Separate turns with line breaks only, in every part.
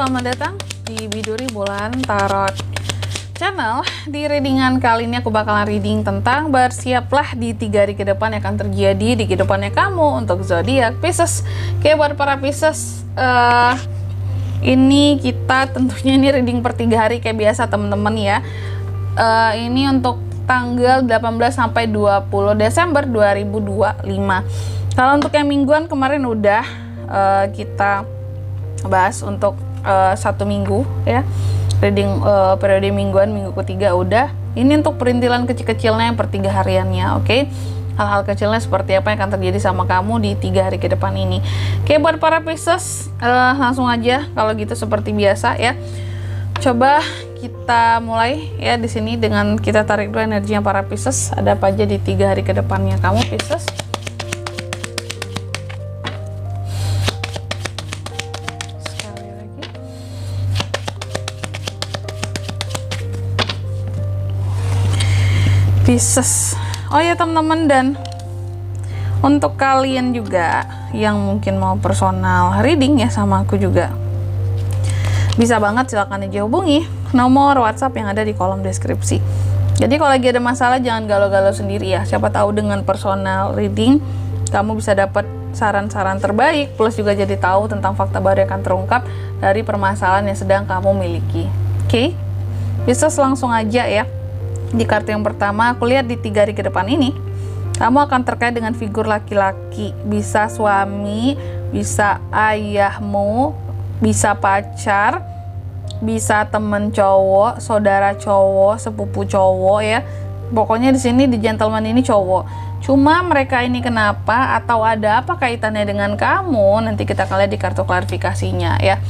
selamat datang di Biduri Bulan Tarot Channel. Di readingan kali ini aku bakalan reading tentang bersiaplah di 3 hari ke depan yang akan terjadi di kehidupannya kamu untuk zodiak Pisces. Oke, buat para Pisces, ini kita tentunya ini reading per 3 hari kayak biasa teman-teman ya. Ini untuk tanggal 18 sampai 20 Desember 2025. Kalau untuk yang mingguan kemarin udah kita bahas untuk 1 minggu ya, reading periode mingguan, minggu ketiga udah. Ini untuk perintilan kecil-kecilnya yang per 3 hariannya, oke? Hal-hal kecilnya seperti apa yang akan terjadi sama kamu di 3 hari ke depan ini. Oke, buat para Pisces, langsung aja kalau gitu seperti biasa ya. Coba kita mulai ya di sini dengan kita tarik dulu energinya para Pisces. Ada apa aja di 3 hari ke depannya kamu Pisces? Pisces. Oh ya teman-teman, dan untuk kalian juga yang mungkin mau personal reading ya sama aku juga, bisa banget silahkan aja hubungi nomor WhatsApp yang ada di kolom deskripsi. Jadi kalau lagi ada masalah jangan galau-galau sendiri ya. Siapa tahu dengan personal reading kamu bisa dapat saran-saran terbaik, plus juga jadi tahu tentang fakta baru yang akan terungkap dari permasalahan yang sedang kamu miliki. Oke? Pisces, langsung aja ya. Di kartu yang pertama, aku lihat di 3 hari ke depan ini kamu akan terkait dengan figur laki-laki. Bisa suami, bisa ayahmu, bisa pacar, bisa temen cowok, saudara cowok, sepupu cowok ya. Pokoknya di sini di gentleman ini cowok. Cuma mereka ini kenapa atau ada apa kaitannya dengan kamu? Nanti kita akan lihat di kartu klarifikasinya ya.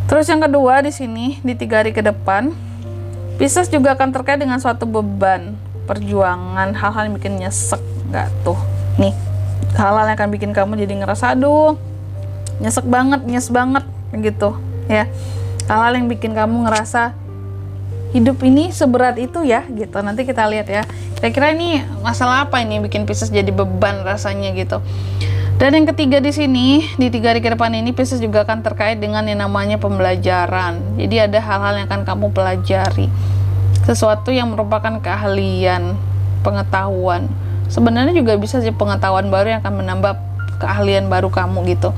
Terus yang kedua di sini di 3 hari ke depan, Pisces juga akan terkait dengan suatu beban, perjuangan, hal-hal yang bikin nyesek, nggak tuh? Nih, hal-hal yang akan bikin kamu jadi ngerasa, aduh, nyes banget, gitu, ya. Hal-hal yang bikin kamu ngerasa hidup ini seberat itu ya, gitu. Nanti kita lihat ya. Kira-kira ini masalah apa ini yang bikin Pisces jadi beban rasanya gitu. Dan yang ketiga di sini, di 3 hari ke depan ini Pisces juga akan terkait dengan yang namanya pembelajaran. Jadi ada hal-hal yang akan kamu pelajari. Sesuatu yang merupakan keahlian, pengetahuan. Sebenarnya juga bisa sih pengetahuan baru yang akan menambah keahlian baru kamu gitu.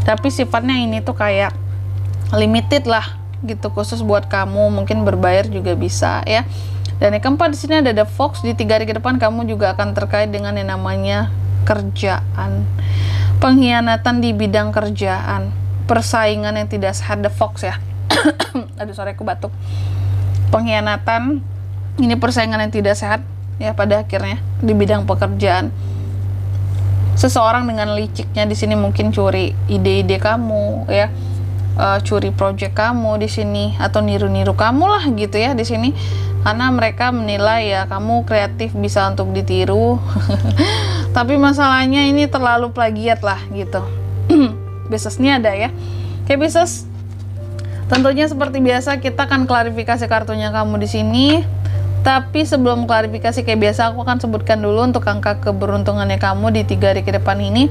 Tapi sifatnya ini tuh kayak limited lah gitu, khusus buat kamu, mungkin berbayar juga bisa ya. Dan yang keempat di sini ada The Fox. Di 3 hari ke depan kamu juga akan terkait dengan yang namanya kerjaan, pengkhianatan di bidang kerjaan, persaingan yang tidak sehat. The Fox ya. Aduh, sorry aku batuk. Pengkhianatan, ini persaingan yang tidak sehat ya pada akhirnya di bidang pekerjaan. Seseorang dengan liciknya di sini mungkin curi ide-ide kamu ya, curi project kamu di sini, atau niru-niru kamu lah gitu ya di sini, karena mereka menilai ya kamu kreatif, bisa untuk ditiru. Tapi masalahnya ini terlalu plagiat lah gitu. Pisces ini ada ya. Oke Pisces, tentunya seperti biasa kita akan klarifikasi kartunya kamu di sini. Tapi sebelum klarifikasi kayak biasa aku akan sebutkan dulu untuk angka keberuntungannya kamu di 3 hari ke depan ini.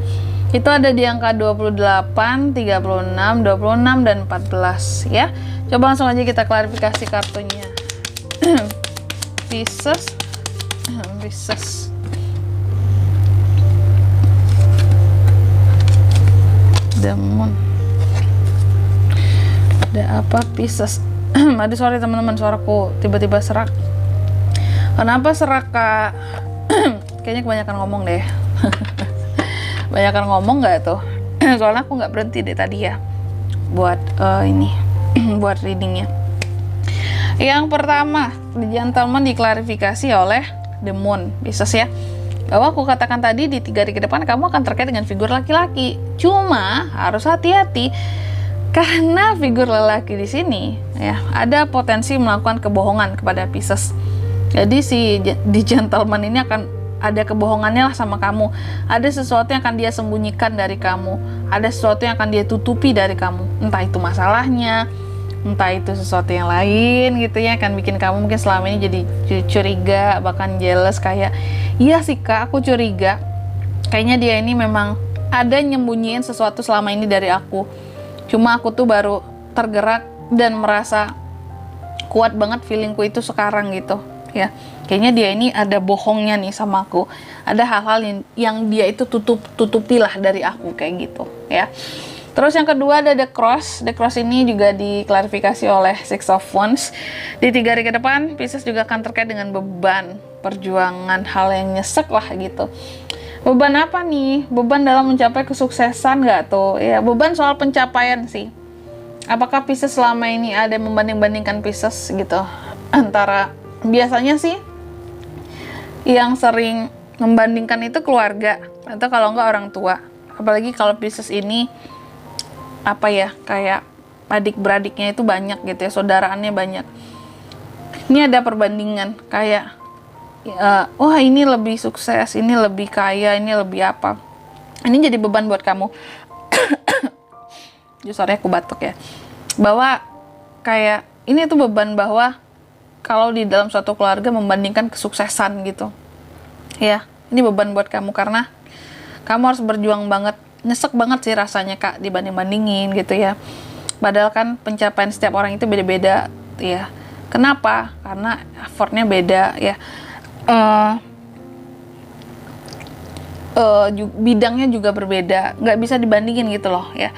Itu ada di angka 28, 36, 26, dan 14 ya. Coba langsung aja kita klarifikasi kartunya. Pisces. The Moon. Ada apa Pisces? Aduh sorry teman-teman, suaraku tiba-tiba serak. Kenapa serak kak? Kayaknya kebanyakan ngomong deh. Banyakan ngomong nggak tuh? Soalnya aku nggak berhenti deh tadi ya buat ini buat readingnya. Yang pertama, di gentleman diklarifikasi oleh The Moon Pisces ya, bahwa aku katakan tadi di 3 hari ke depan kamu akan terkait dengan figur laki-laki. Cuma harus hati-hati karena figur lelaki di sini ya ada potensi melakukan kebohongan kepada Pisces. Jadi di gentleman ini akan ada kebohongannya lah sama kamu. Ada sesuatu yang akan dia sembunyikan dari kamu. Ada sesuatu yang akan dia tutupi dari kamu. Entah itu masalahnya, entah itu sesuatu yang lain gitu ya, akan bikin kamu mungkin selama ini jadi curiga, bahkan jealous, kayak iya sih kak aku curiga kayaknya dia ini memang ada nyembunyiin sesuatu selama ini dari aku, cuma aku tuh baru tergerak dan merasa kuat banget feelingku itu sekarang gitu ya. Kayaknya dia ini ada bohongnya nih sama aku, ada hal-hal yang dia itu tutupilah dari aku kayak gitu ya. Terus yang kedua ada The Cross. The Cross ini juga diklarifikasi oleh Six of Wands. Di 3 hari ke depan, Pisces juga akan terkait dengan beban, perjuangan, hal yang nyesek lah gitu. Beban apa nih? Beban dalam mencapai kesuksesan nggak tuh? Ya, beban soal pencapaian sih. Apakah Pisces selama ini ada membanding-bandingkan Pisces gitu? Antara, biasanya sih yang sering membandingkan itu keluarga, atau kalau nggak orang tua. Apalagi kalau Pisces ini apa ya, kayak adik-beradiknya itu banyak gitu ya, saudaraannya banyak. Ini ada perbandingan kayak wah ini lebih sukses, ini lebih kaya, ini lebih apa. Ini jadi beban buat kamu. Sorry aku batuk ya. Bahwa kayak ini tuh beban bahwa kalau di dalam suatu keluarga membandingkan kesuksesan gitu. Ya, ini beban buat kamu karena kamu harus berjuang banget. Nyesek banget sih rasanya Kak dibanding-bandingin gitu ya. Padahal kan pencapaian setiap orang itu beda-beda ya. Kenapa? Karena effortnya beda ya. Bidangnya juga berbeda, nggak bisa dibandingin gitu loh ya.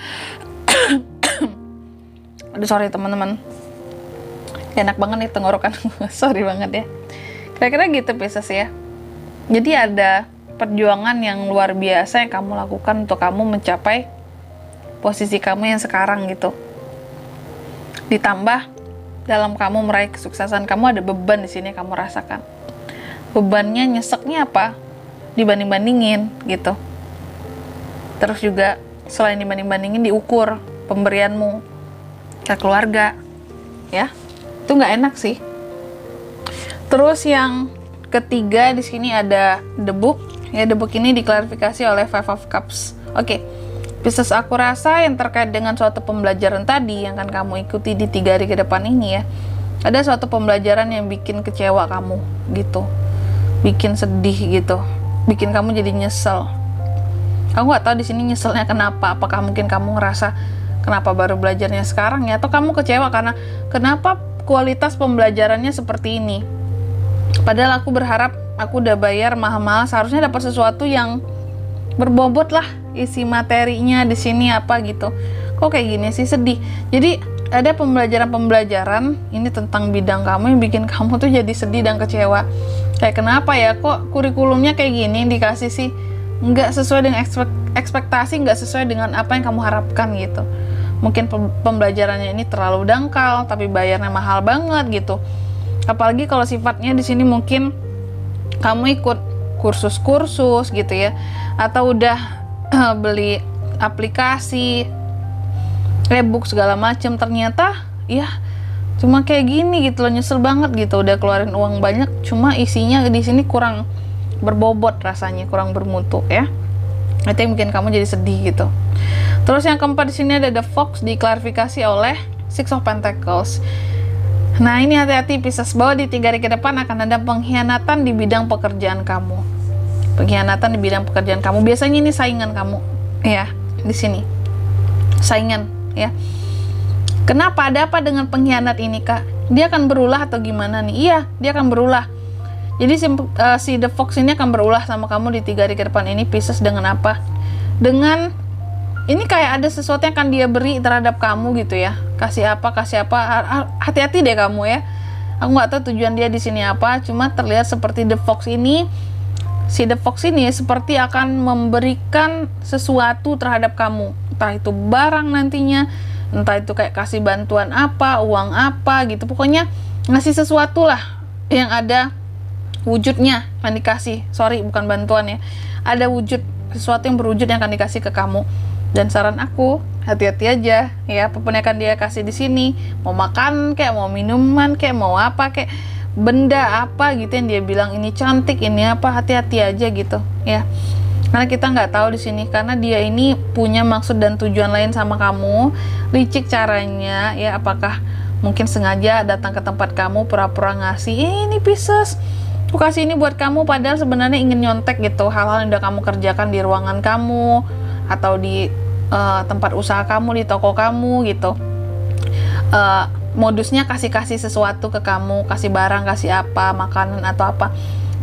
Aduh sorry teman-teman, enak banget nih tenggorokan. Sorry banget ya. Kira-kira gitu Pisces ya. Jadi ada perjuangan yang luar biasa yang kamu lakukan untuk kamu mencapai posisi kamu yang sekarang gitu. Ditambah dalam kamu meraih kesuksesan, kamu ada beban di sini kamu rasakan. Bebannya nyeseknya apa? Dibanding-bandingin gitu. Terus juga selain dibanding-bandingin diukur pemberianmu ke keluarga ya. Itu nggak enak sih. Terus yang ketiga di sini ada The Book. Ya, The Book ini diklarifikasi oleh Five of Cups. Oke. Pisces, aku rasa yang terkait dengan suatu pembelajaran tadi yang akan kamu ikuti di 3 hari ke depan ini ya. Ada suatu pembelajaran yang bikin kecewa kamu gitu. Bikin sedih gitu, bikin kamu jadi nyesel. Aku nggak tahu di sini nyeselnya kenapa. Apakah mungkin kamu ngerasa kenapa baru belajarnya sekarang ya, atau kamu kecewa karena kenapa kualitas pembelajarannya seperti ini. Padahal aku berharap aku udah bayar mahal-mahal, seharusnya dapat sesuatu yang berbobot lah isi materinya di sini apa gitu. Kok kayak gini sih, sedih. Jadi ada pembelajaran-pembelajaran ini tentang bidang kamu yang bikin kamu tuh jadi sedih dan kecewa. Kayak kenapa ya kok kurikulumnya kayak gini dikasih sih nggak sesuai dengan ekspektasi, nggak sesuai dengan apa yang kamu harapkan gitu. Mungkin pembelajarannya ini terlalu dangkal tapi bayarnya mahal banget gitu. Apalagi kalau sifatnya di sini mungkin kamu ikut kursus-kursus gitu ya, atau udah beli aplikasi, e-book segala macam, ternyata ya cuma kayak gini gitu loh, nyesel banget gitu. Udah keluarin uang banyak, cuma isinya di sini kurang berbobot rasanya, kurang bermutu ya. Itu yang bikin kamu jadi sedih gitu. Terus yang keempat di sini ada The Fox, diklarifikasi oleh Six of Pentacles. Nah ini hati-hati Pisces, bahwa di 3 hari ke depan akan ada pengkhianatan di bidang pekerjaan kamu. Pengkhianatan di bidang pekerjaan kamu. Biasanya ini saingan kamu ya di sini. Saingan ya. Kenapa? Ada apa dengan pengkhianat ini Kak? Dia akan berulah atau gimana nih? Iya, dia akan berulah. Jadi si The Fox ini akan berulah sama kamu di 3 hari ke depan ini Pisces. Dengan apa? Dengan ini kayak ada sesuatu yang akan dia beri terhadap kamu gitu ya. Kasih apa? Hati-hati deh kamu ya. Aku nggak tahu tujuan dia di sini apa. Cuma terlihat seperti The Fox ini. Si The Fox ini seperti akan memberikan sesuatu terhadap kamu. Entah itu barang nantinya, entah itu kayak kasih bantuan apa, uang apa gitu. Pokoknya ngasih sesuatu lah yang ada wujudnya akan dikasih. Sorry, bukan bantuan ya. Ada wujud, sesuatu yang berwujud yang akan dikasih ke kamu. Dan saran aku, hati-hati aja ya, apapun yang akan dia kasih di sini. Mau makan kayak, mau minuman kayak, mau apa kayak, benda apa gitu yang dia bilang ini cantik, ini apa, hati-hati aja gitu ya. Karena kita nggak tahu di sini, karena dia ini punya maksud dan tujuan lain sama kamu. Licik caranya ya, apakah mungkin sengaja datang ke tempat kamu pura-pura ngasih ini Pisces, aku kasih ini buat kamu, padahal sebenarnya ingin nyontek gitu hal-hal yang udah kamu kerjakan di ruangan kamu atau di tempat usaha kamu, di toko kamu gitu. modusnya kasih sesuatu ke kamu, kasih barang, kasih apa, makanan atau apa,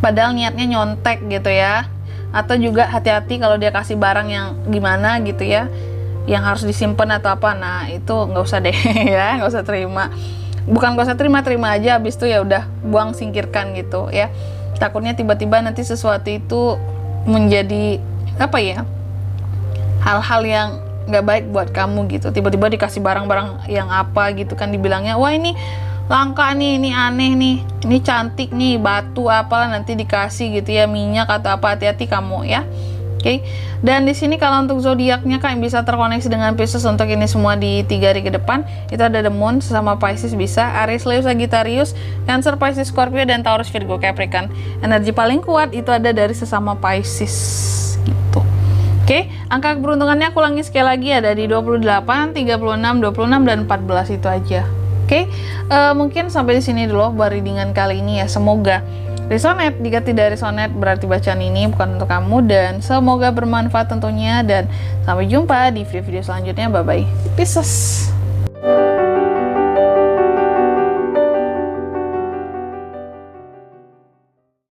padahal niatnya nyontek gitu ya. Atau juga hati-hati kalau dia kasih barang yang gimana gitu ya, yang harus disimpan atau apa, nah itu nggak usah deh ya, nggak usah terima. Bukan nggak usah terima aja, habis itu ya udah buang, singkirkan gitu ya. Takutnya tiba-tiba nanti sesuatu itu menjadi apa ya, hal-hal yang nggak baik buat kamu gitu. Tiba-tiba dikasih barang-barang yang apa gitu kan, dibilangnya wah ini langka nih, ini aneh nih, ini cantik nih, batu apalah, nanti dikasih gitu ya, minyak atau apa. Hati-hati kamu ya. Oke. Dan di sini kalau untuk zodiaknya Kak yang bisa terkoneksi dengan Pisces untuk ini semua di 3 hari ke depan, itu ada The Moon sesama Pisces bisa, Aries, Leo, Sagittarius, Cancer, Pisces, Scorpio, dan Taurus, Virgo, Capricorn. Energi paling kuat itu ada dari sesama Pisces gitu. Oke, angka keberuntungannya aku ulangi sekali lagi, ada di 28, 36, 26, dan 14 itu aja. Oke, mungkin sampai di sini dulu buat readingan kali ini ya. Semoga resonate. Jika tidak resonate berarti bacaan ini bukan untuk kamu, dan semoga bermanfaat tentunya. Dan sampai jumpa di video-video selanjutnya. Bye bye. Pisces.